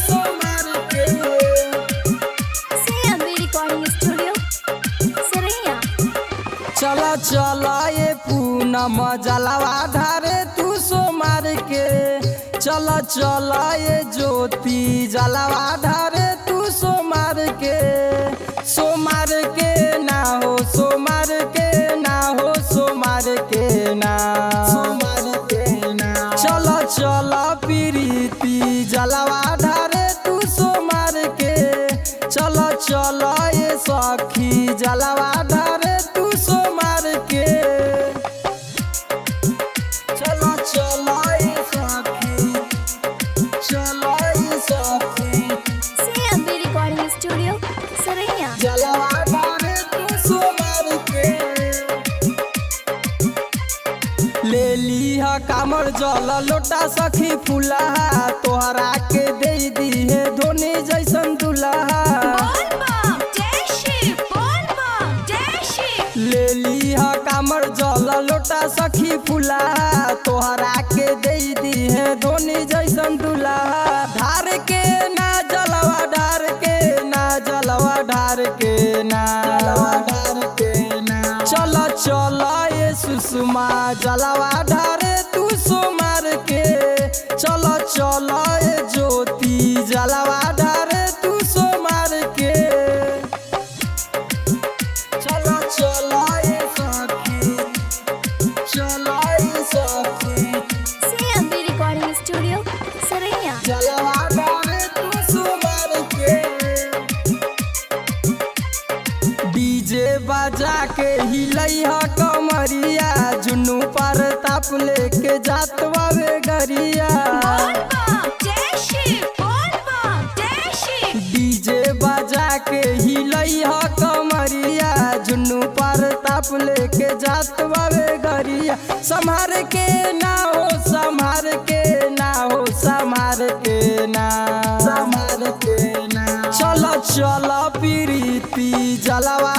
सोमार के। CMB Recording Studio, Saraiya. चला चला ये पूनम जलवा ढारे तू सोमार के। चला चला ये ज्योति जलवा ढारे तू सोमार के। सोमार के ना हो सोमार के ना हो सोमार के ना सोमार के ना। चला चला प्रीति जलवा ढारे तू सोमार के। चला चला ये सखी जलवा ढारे तू सोमार के। चला चला ये सखी चला ये सखी CMB Recording Studio, Saraiya. जलवा ढारे तू सोमार के। ले लिहा कामर जल लोटा सखी फुलहा तोहरा के दे दी है धोनी जैसन दुल्हा। ले लिहा कामर जल लोटा सखी फुलहा तोहरा के दे दी है धोनी जैसन दुल्हा। ढार के ना जलवा ढार के ना जलवा ढार के ना जलवा ढार के ना। चला चला ये सुषमा जलवा ढारे तू सोमार के। चला चला ये ज्योति जलवा ढारे तू सोमार के। चला चला ये सखी चला ये सखी CMB Recording Studio, Saraiya. जलवा ढारे तू सोमार के। डीजे बजा के हिलैहा कमरिया जुनू पर ताप लेके जात बावे गरिया। डीजे बजा के हिलैहा कमरिया जुनू पर ताप लेके जात बावे गरिया। संभार के ना हो संभार के ना हो संभार के ना संभार के ना। चला चला प्रीति जलवा